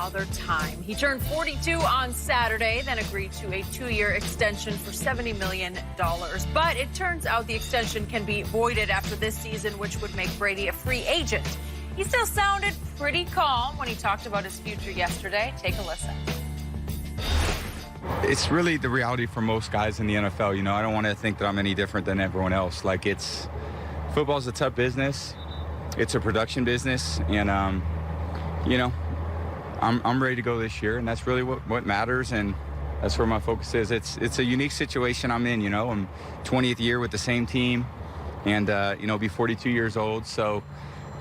Father Time. He turned 42 on Saturday, then agreed to a 2-year extension for $70 million. But it turns out the extension can be voided after this season, which would make Brady a free agent. He still sounded pretty calm when he talked about his future yesterday. Take a listen. It's really the reality for most guys in the NFL. You know, I don't want to think that I'm any different than everyone else. Like, football's a tough business. It's a production business, and you know, I'm ready to go this year, and that's really what matters, and that's where my focus is. It's a unique situation I'm in. You know, I'm 20th year with the same team, and you know, be 42 years old, so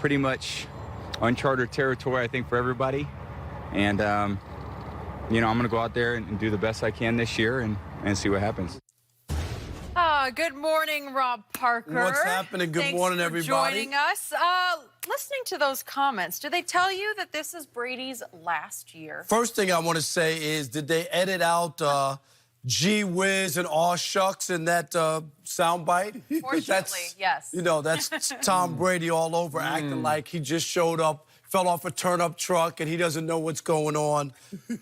pretty much uncharted territory, I think, for everybody, and you know, I'm going to go out there and do the best I can this year and see what happens. Good morning, Rob Parker. What's happening? Good morning, everybody. Thanks for joining us. Listening to those comments, do they tell you that this is Brady's last year? First thing I want to say is, did they edit out gee whiz and aw shucks in that soundbite? Fortunately, yes. You know, that's Tom Brady all over, acting like he just showed up, fell off a turnip truck, and he doesn't know what's going on.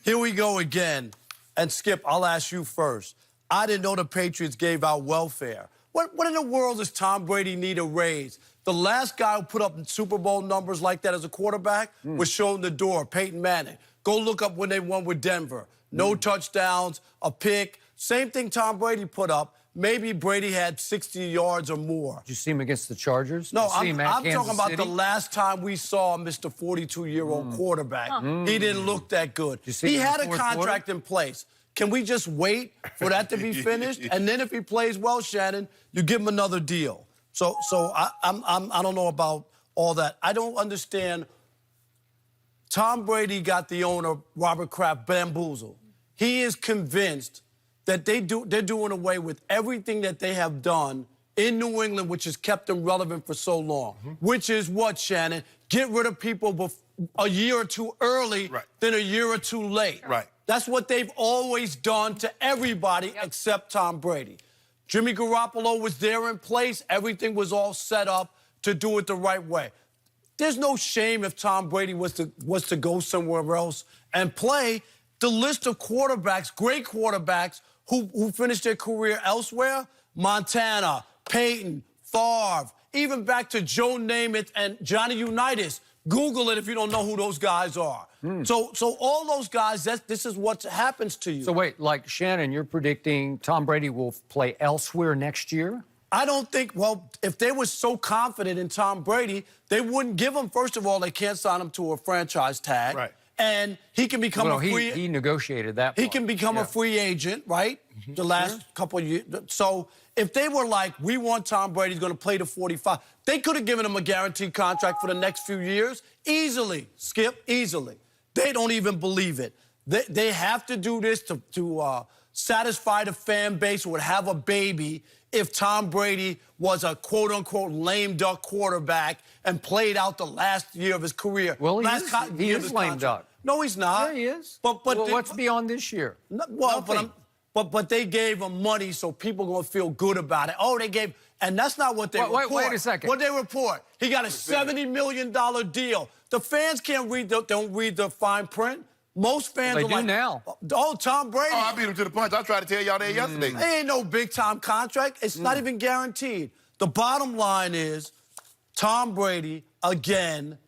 Here we go again. And Skip, I'll ask you first. I didn't know the Patriots gave out welfare. What in the world does Tom Brady need a raise? The last guy who put up Super Bowl numbers like that as a quarterback was shown the door, Peyton Manning. Go look up when they won with Denver. No touchdowns, a pick. Same thing Tom Brady put up. Maybe Brady had 60 yards or more. Did you see him against the Chargers? No, I'm talking about the last time we saw Mr. 42-year-old quarterback. He didn't look that good. He had a contract in place. Can we just wait for that to be finished? And then if he plays well, Shannon, you give him another deal. So I don't know about all that. I don't understand. Tom Brady got the owner, Robert Kraft, bamboozled. He is convinced that they're doing away with everything that they have done in New England, which has kept them relevant for so long. Which is what, Shannon? Get rid of people a year or two early than a year or two late. Right. That's what they've always done to everybody except Tom Brady. Jimmy Garoppolo was there in place. Everything was all set up to do it the right way. There's no shame if Tom Brady was to go somewhere else and play. The list of quarterbacks, great quarterbacks, who finished their career elsewhere, Montana, Peyton, Favre, even back to Joe Namath and Johnny Unitas. Google it if you don't know who those guys are. So all those guys, this is what happens to you. So wait, like Shannon, you're predicting Tom Brady will play elsewhere next year? I don't think, well, if they were so confident in Tom Brady, they wouldn't give him, first of all, they can't sign him to a franchise tag. Right. And he can become a free... He negotiated that. He can become a free agent, right? The last couple of years. So if they were like, we want Tom Brady, he's going to play to 45, they could have given him a guaranteed contract for the next few years. Easily, Skip, easily. They don't even believe it. They have to do this to satisfy the fan base who would have a baby if Tom Brady was a quote-unquote lame duck quarterback and played out the last year of his career. Well, he is lame duck. No, he's not. Yeah, he is. But what's beyond this year? But they gave him money, so people are going to feel good about it. Oh, they gave... And that's not what they report. Wait a second. What they report, he got a $70 million deal. The fans don't read the fine print. Most fans they are do like... now. Oh, Tom Brady. Oh, I beat him to the punch. I tried to tell y'all that yesterday. There ain't no big-time contract. It's not even guaranteed. The bottom line is Tom Brady, again,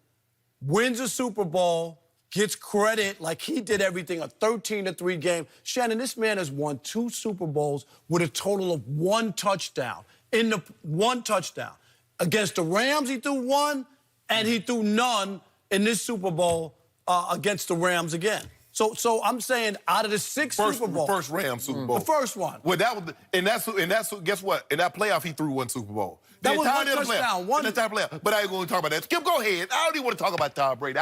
wins a Super Bowl, gets credit like he did everything, a 13-3 game. Shannon, this man has won 2 Super Bowls with a total of 1 touchdown. One touchdown. Against the Rams, he threw 1, and he threw none in this Super Bowl against the Rams again. So I'm saying out of the 6 Super Bowls... First Rams Super Bowl. The first one. Well, guess what? In that playoff, he threw 1 Super Bowl. That was 1 touchdown. One entire playoff. But I ain't going to talk about that. Skip, go ahead. I don't even want to talk about Tom Brady.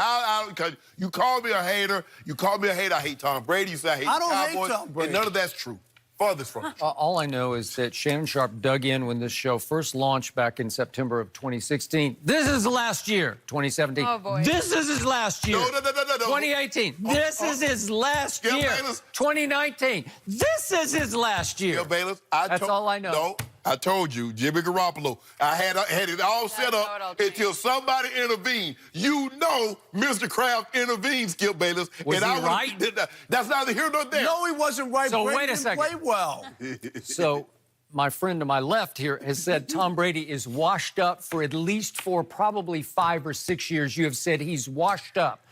Because you called me a hater. You called me a hater. I hate Tom Brady. You said I hate the Cowboys. I don't hate Tom Brady. And none of that's true. Farthest from it. All I know is that Shannon Sharp dug in when this show first launched back in September of 2016. This is the last year, 2017. Oh, boy. This is his last year. No. 2018. This is his last year. Bayless. 2019. This is his last year. Bayless, That's all I know. No, I told you, Jimmy Garoppolo. I had it all set up until somebody intervened. You know, Mr. Kraft intervened, Skip Bayless. Was he right? That's neither here nor there. No, he wasn't right. So Brady wait a didn't second. play well. So my friend to my left here has said Tom Brady is washed up for at least probably 5 or 6 years. You have said he's washed up.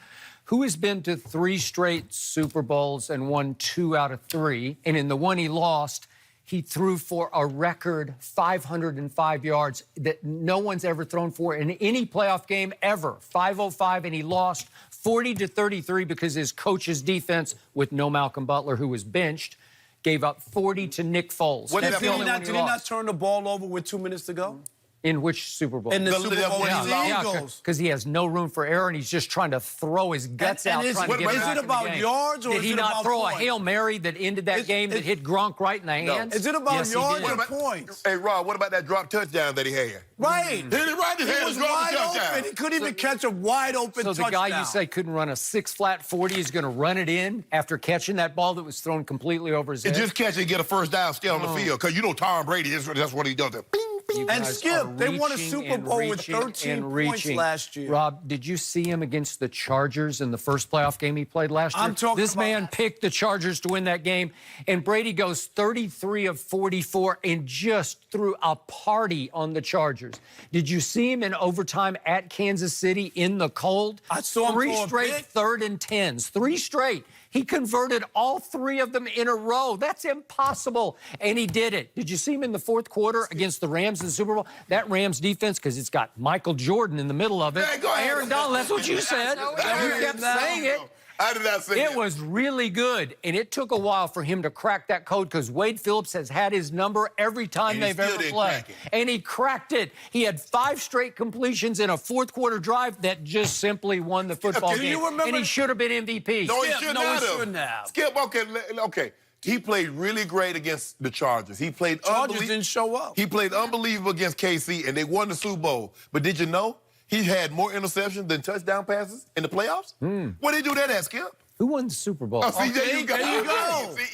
Who has been to 3 straight Super Bowls and won 2 out of 3? And in the one he lost, he threw for a record 505 yards that no one's ever thrown for in any playoff game ever. 505, and he lost 40-33 because his coach's defense, with no Malcolm Butler, who was benched, gave up 40 to Nick Foles. Did he not turn the ball over with 2 minutes to go? In which Super Bowl? In the Super Bowl against the Eagles. Because he has no room for error, and he's just trying to throw his guts out. Is it about yards or did he not throw a Hail Mary that ended that game that hit Gronk right in the hands? Is it about yards or points? Hey, Rob, what about that drop touchdown that he had? Right. He did it right in his He hand. was wide open. He couldn't even catch a wide open touchdown. So the guy you say couldn't run a 6-flat 40 is going to run it in after catching that ball that was thrown completely over his head? Just catch it and get a first down, stay on the field. Because you know Tom Brady, that's what he does. Bing, bing. And Skip, they won a Super Bowl with 13 points last year. Rob, did you see him against the Chargers in the first playoff game he played last year? I'm talking This man picked the Chargers to win that game, and Brady goes 33 of 44 and just threw a party on the Chargers. Did you see him in overtime at Kansas City in the cold? I saw him 3 throw a straight pick. 3rd and 10s. 3 straight. He converted all 3 of them in a row. That's impossible. And he did it. Did you see him in the 4th quarter against the Rams in the Super Bowl? That Rams defense, because it's got Michael Jordan in the middle of it. Hey, go ahead. Aaron Donald, that's what you said. You kept saying it. I did not say that. It was really good, and it took a while for him to crack that code because Wade Phillips has had his number every time And he they've still ever didn't played. crack it. And he cracked it. He had 5 straight completions in a 4th quarter drive that just simply won the football Can game. you remember- And he should have been MVP. No, he Skip, should no, not he have. shouldn't have. Skip, okay. He played really great against the Chargers. He played Chargers didn't show up. He played unbelievable against KC, and they won the Super Bowl. But did you know he had more interceptions than touchdown passes in the playoffs? What did he do that at, Skip? Who won the Super Bowl? See, there you go.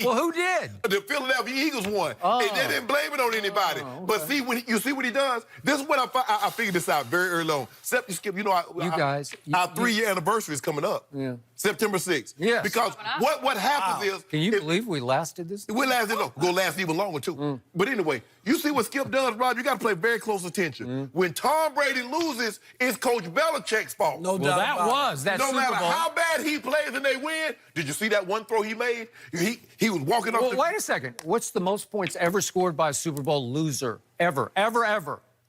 Well, who did? The Philadelphia Eagles won. And they didn't blame it on anybody. But see, when you see what he does, this is what I figured this out very early on. Skip, you know, our 3-year anniversary is coming up. Yeah. September 6th. Yes. Because what happens is... Can you believe we lasted this? We lasted long. Gonna last even longer, too. But anyway, you see what Skip does, Rob? You got to play very close attention. When Tom Brady loses, it's Coach Belichick's fault. No Well, doubt that about was that No Super matter Bowl. how bad he plays and they win, did you see that one throw he made? He was walking up Well, the... wait a second. What's the most points ever scored by a Super Bowl loser? Ever.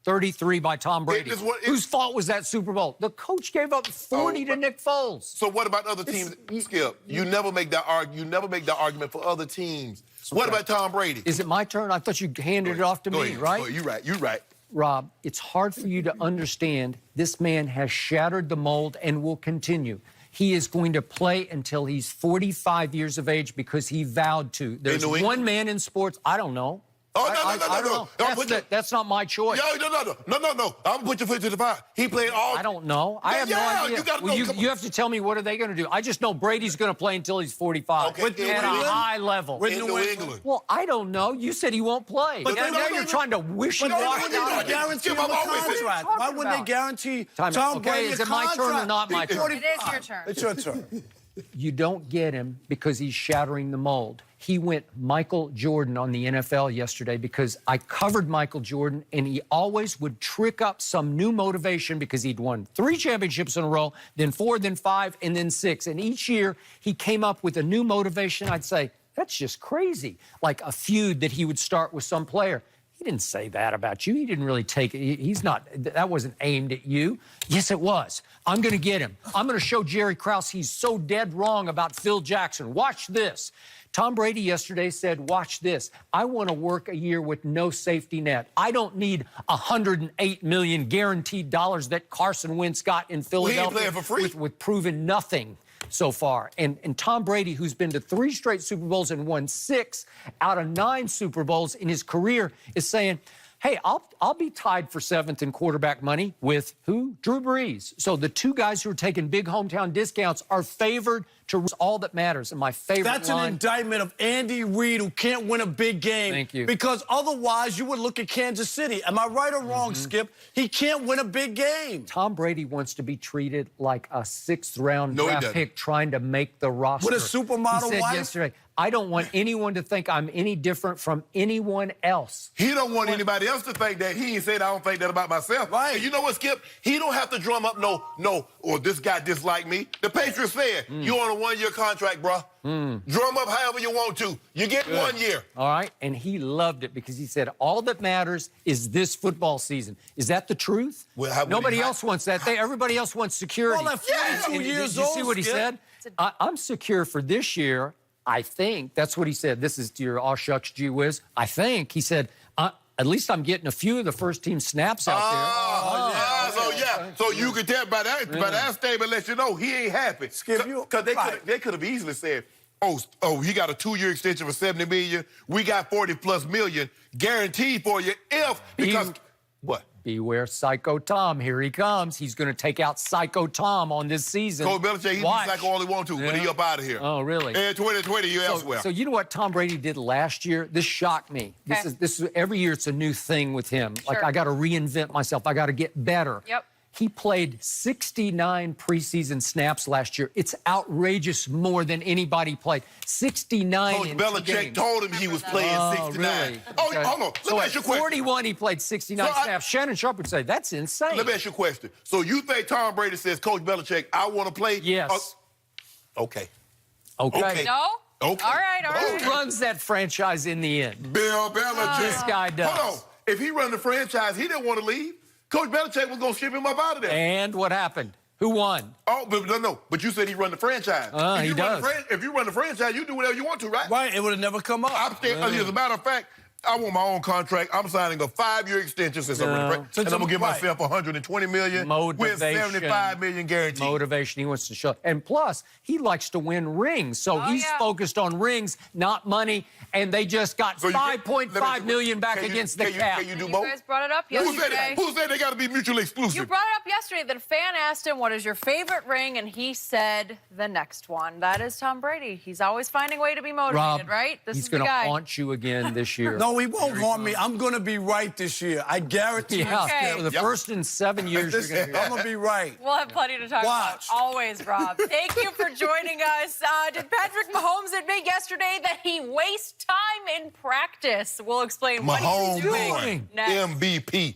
33 by Tom Brady. Whose fault was that Super Bowl? The coach gave up 40 to Nick Foles. So what about other teams, Skip? You never make that argument for other teams. What about Tom Brady? Is it my turn? I thought you handed it off to me, right? You're right. Rob, it's hard for you to understand this man has shattered the mold and will continue. He is going to play until he's 45 years of age because he vowed to. There's one man in sports, I don't know. Oh, no. That's not my choice. No. I'm going to put your foot to the fire. He played all... I don't know. I have no idea. You got to know. You have to tell me, what are they going to do? I just know Brady's going to play until he's 45 Okay. at a high level. In New England. Well, I don't know. You said he won't play. But now you're trying to wish him Why wash wouldn't they guarantee him a contract? Why wouldn't they guarantee Tom Brady a contract? Is it my turn or not my turn? It is your turn. It's your turn. You don't get him because he's shattering the mold. He went Michael Jordan on the NFL yesterday because I covered Michael Jordan, and he always would trick up some new motivation because he'd won 3 championships in a row, then 4, then 5, and then 6. And each year he came up with a new motivation. I'd say, that's just crazy. Like a feud that he would start with some player. He didn't say that about you. He didn't really take it. He's not, that wasn't aimed at you. Yes, it was. I'm going to get him. I'm going to show Jerry Krause he's so dead wrong about Phil Jackson. Watch this. Tom Brady yesterday said, watch this. I want to work a year with no safety net. I don't need $108 million guaranteed dollars that Carson Wentz got in Philadelphia. He ain't playing for free. With proven nothing so far. And Tom Brady, who's been to 3 straight Super Bowls and won 6 out of 9 Super Bowls in his career, is saying, hey, I'll be tied for 7th in quarterback money with who? Drew Brees. So the 2 guys who are taking big hometown discounts are favored to all that matters. And my favorite That's line, an indictment of Andy Reid, who can't win a big game. Thank you. Because otherwise, you would look at Kansas City. Am I right or wrong, Skip? He can't win a big game. Tom Brady wants to be treated like a sixth-round draft pick trying to make the roster. With a supermodel He said wife? yesterday, I don't want anyone to think I'm any different from anyone else. He don't want anybody else to think that. He ain't said, I don't think that about myself. Right. And you know what, Skip? He don't have to drum up or this guy disliked me. The Patriots said, you on a one-year contract, bruh. Drum up however you want to. You get 1 year. All right? And he loved it because he said, all that matters is this football season. Is that the truth? Well, Nobody else wants that. Everybody else wants security. Well, at 42 And years did you see old, what he Skip? said? I'm secure for this year. I think that's what he said. This is to your aw shucks gee whiz. I think he said, at least I'm getting a few of the first team snaps out there. So you can tell by that statement, let you know he ain't happy. Skip, because they could have easily said, oh, he got a 2-year extension for $70 million. We got $40+ million guaranteed for you what? Beware Psycho Tom. Here he comes. He's going to take out Psycho Tom on this season. Coach Belichick, he be psycho all he want to, but he up out of here. Oh, really? And 2020, you elsewhere. So you know what Tom Brady did last year? This shocked me. Okay. This is every year it's a new thing with him. Like, I got to reinvent myself. I got to get better. Yep. He played 69 preseason snaps last year. It's outrageous more than anybody played. 69 Coach in Belichick 2 games. told him he was playing 69. Really? Oh, Okay. hold on. Let me ask you a question. 41, he played 69 snaps. Shannon Sharp would say, that's insane. Let me ask you a question. So you think Tom Brady says, Coach Belichick, I want to play? Yes. Okay. Okay. No? Okay. All right. Who runs that franchise in the end? Bill Belichick. This guy does. Hold on. If he run the franchise, he didn't want to leave. Coach Belichick was going to ship him up out of there. And what happened? Who won? Oh, but no. But you said he run the franchise. He does. If you run the franchise, you do whatever you want to, right? Right, it would have never come up. As a matter of fact, I want my own contract. I'm signing a 5-year extension since I'm running and I'm going to give myself $120 million with $75 million guaranteed. Motivation. He wants to show. And plus, he likes to win rings. So he's focused on rings, not money. And they just got $5.5 million back against the cap. Can you do You both? guys brought it up yesterday. Who said they got to be mutually exclusive? You brought it up yesterday that a fan asked him, what is your favorite ring? And he said the next one. That is Tom Brady. He's always finding a way to be motivated, Rob, right? He's going to haunt you again this year. No, he won't haunt me. I'm going to be right this year. I guarantee you. For the first in 7 years, you're going to I'm going to be right. We'll have plenty to talk about. Always, Rob. Thank you for joining us. Did Patrick Mahomes admit yesterday that he wastes time in practice? We'll explain what he's doing next. MVP.